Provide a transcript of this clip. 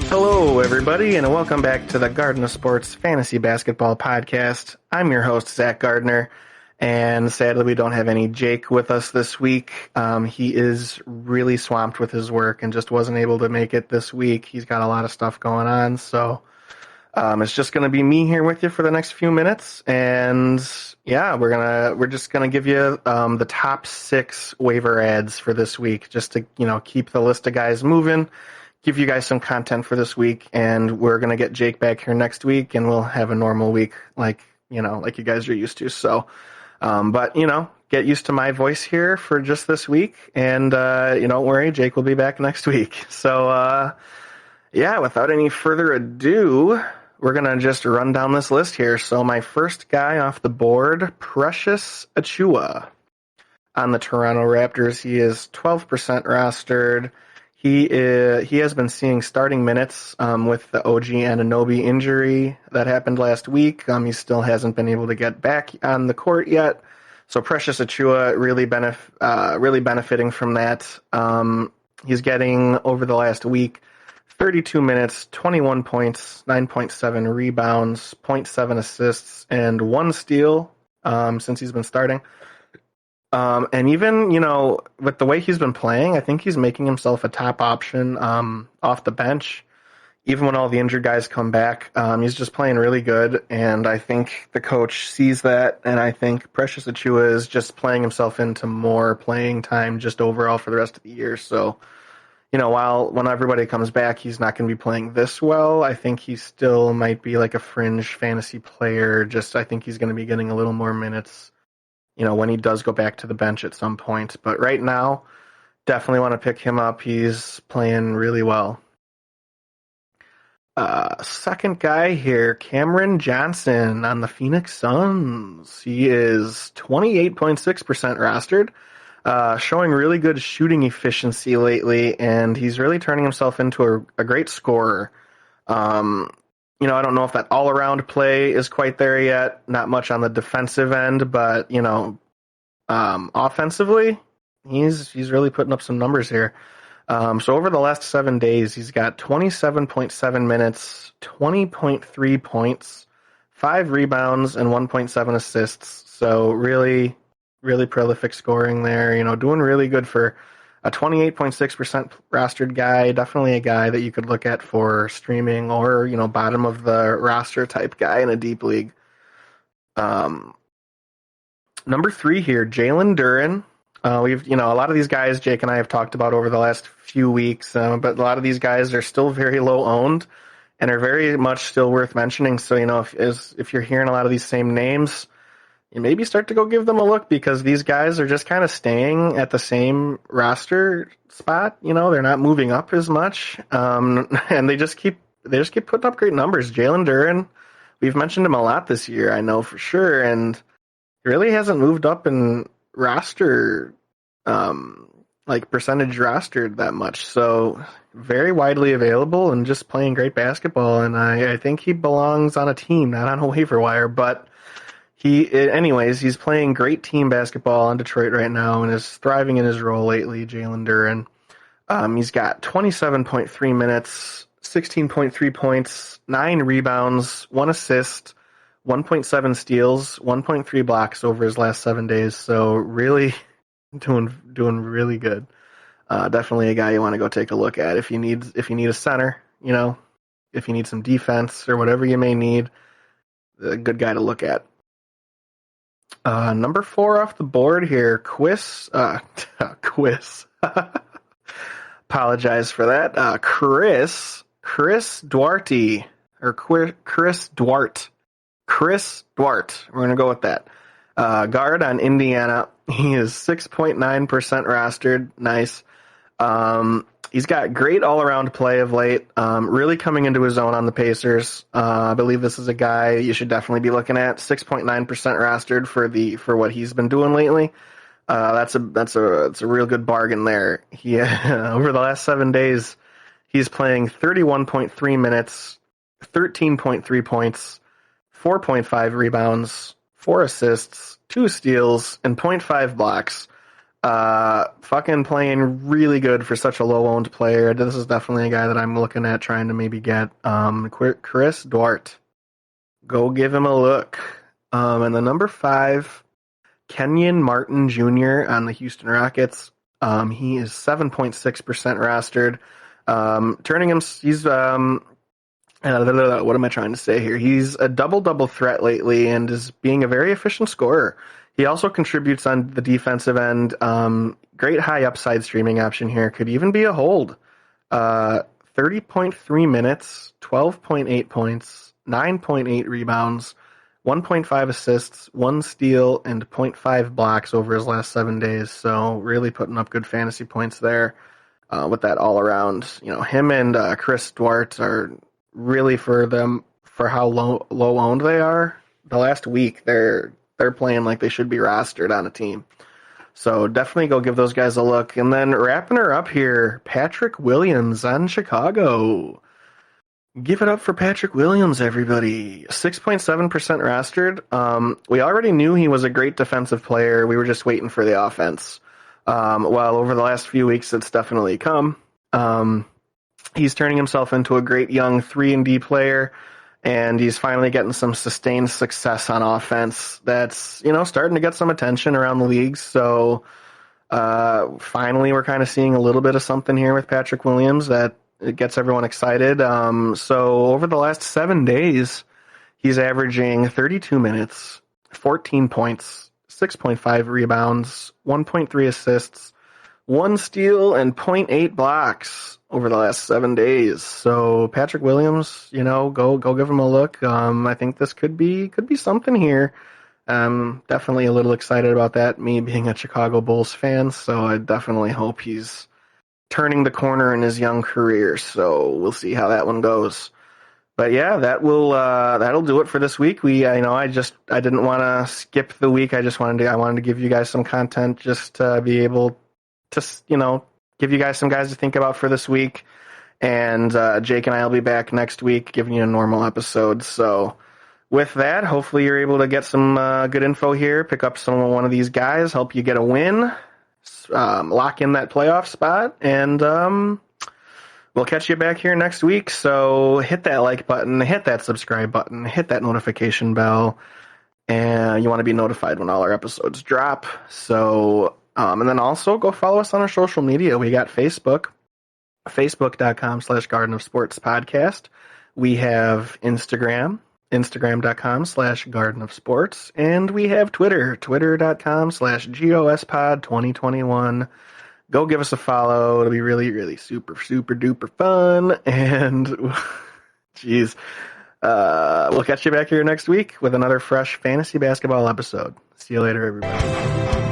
Hello, everybody, and welcome back to the Garden of Sports Fantasy Basketball Podcast. I'm your host, Zach Gardner, and sadly, we don't have any Jake with us this week. He is really swamped with his work and just wasn't able to make it this week. He's got a lot of stuff going on, so it's just going to be me here with you for the next few minutes. And yeah, we're just gonna give you the top 6 waiver ads for this week, just to keep the list of guys moving. Give you guys some content for this week, and we're gonna get Jake back here next week, and we'll have a normal week like you guys are used to. So, but get used to my voice here for just this week, and don't worry, Jake will be back next week. So, yeah, without any further ado, we're gonna just run down this list here. So, my first guy off the board, Precious Achiuwa, on the Toronto Raptors. He is 12% rostered. He has been seeing starting minutes with the OG Anunoby injury that happened last week. He still hasn't been able to get back on the court yet. So Precious Achiuwa really benefiting from that. He's getting, over the last week, 32 minutes, 21 points, 9.7 rebounds, 0.7 assists, and 1 steal since he's been starting. And even, with the way he's been playing, I think he's making himself a top option off the bench. Even when all the injured guys come back, he's just playing really good, and I think the coach sees that, and I think Precious Achiuwa is just playing himself into more playing time just overall for the rest of the year. So, when everybody comes back, he's not going to be playing this well. I think he still might be like a fringe fantasy player. I think he's going to be getting a little more minutes when he does go back to the bench at some point. But right now, definitely want to pick him up. He's playing really well. Second guy here, Cameron Johnson on the Phoenix Suns. He is 28.6% rostered, showing really good shooting efficiency lately, and he's really turning himself into a great scorer. I don't know if that all-around play is quite there yet. Not much on the defensive end, but, offensively, he's really putting up some numbers here. So over the last 7 days, he's got 27.7 minutes, 20.3 points, 5 rebounds, and 1.7 assists. So really, really prolific scoring there. Doing really good for a 28.6% rostered guy. Definitely a guy that you could look at for streaming or, bottom of the roster type guy in a deep league. Number 3 here, Jalen Duren. We've, a lot of these guys Jake and I have talked about over the last few weeks, but a lot of these guys are still very low owned and are very much still worth mentioning. So, if you're hearing a lot of these same names, you maybe start to go give them a look, because these guys are just kind of staying at the same roster spot. They're not moving up as much, and they just keep putting up great numbers. Jalen Duren, we've mentioned him a lot this year, I know for sure, and he really hasn't moved up in roster, percentage rostered that much. So very widely available and just playing great basketball. And I think he belongs on a team, not on a waiver wire, but he's playing great team basketball in Detroit right now and is thriving in his role lately, Jalen Duren. He's got 27.3 minutes, 16.3 points, 9 rebounds, 1 assist, 1.7 steals, 1.3 blocks over his last 7 days. So really doing really good. Definitely a guy you want to go take a look at if you need a center, if you need some defense or whatever you may need. A good guy to look at. Number 4 off the board here, Quiz. Apologize for that. Chris Duarte, or Chris Duarte. Chris Duarte. We're going to go with that. Guard on Indiana. He is 6.9% rostered. Nice. He's got great all-around play of late, really coming into his own on the Pacers. I believe this is a guy you should definitely be looking at. 6.9% rostered for what he's been doing lately. That's a real good bargain there. He over the last 7 days, he's playing 31.3 minutes, 13.3 points, 4.5 rebounds, 4 assists, 2 steals, and 0.5 blocks. Fucking playing really good for such a low-owned player. This is definitely a guy that I'm looking at trying to maybe get. Chris Duarte. Go give him a look. And the number 5, Kenyon Martin Jr. on the Houston Rockets. He is 7.6% rostered. What am I trying to say here? He's a double-double threat lately and is being a very efficient scorer. He also contributes on the defensive end. Great high upside streaming option here. Could even be a hold. 30.3 minutes, 12.8 points, 9.8 rebounds, 1.5 assists, 1 steal, and zero point 0.5 blocks over his last 7 days. So really putting up good fantasy points there with that all around. Him and Chris Duarte are really for how low owned they are. The last week they're playing like they should be rostered on a team. So definitely go give those guys a look. And then wrapping her up here, Patrick Williams on Chicago. Give it up for Patrick Williams, everybody. 6.7% rostered. We already knew he was a great defensive player. We were just waiting for the offense. Well, over the last few weeks, it's definitely come. He's turning himself into a great young 3-and-D player, and he's finally getting some sustained success on offense that's, starting to get some attention around the league. So finally, we're kind of seeing a little bit of something here with Patrick Williams that it gets everyone excited. So over the last 7 days, he's averaging 32 minutes, 14 points, 6.5 rebounds, 1.3 assists, 1 steal, and 0.8 blocks over the last 7 days. So Patrick Williams, go give him a look. I think this could be something here. Definitely a little excited about that, me being a Chicago Bulls fan. So I definitely hope he's turning the corner in his young career. So we'll see how that one goes. But yeah, that'll do it for this week. I didn't want to skip the week. I wanted to give you guys some content just to be able to, give you guys some guys to think about for this week. And Jake and I will be back next week giving you a normal episode. So with that, hopefully you're able to get some good info here, pick up one of these guys, help you get a win, lock in that playoff spot, and we'll catch you back here next week. So hit that like button, hit that subscribe button, hit that notification bell, and you want to be notified when all our episodes drop. So, and then also go follow us on our social media. We got Facebook, facebook.com/Garden of Sports Podcast. We have Instagram, instagram.com/Garden of Sports. And we have Twitter, twitter.com/GOSPod2021. Go give us a follow. It'll be really, really super, super duper fun. And, geez, we'll catch you back here next week with another fresh fantasy basketball episode. See you later, everybody.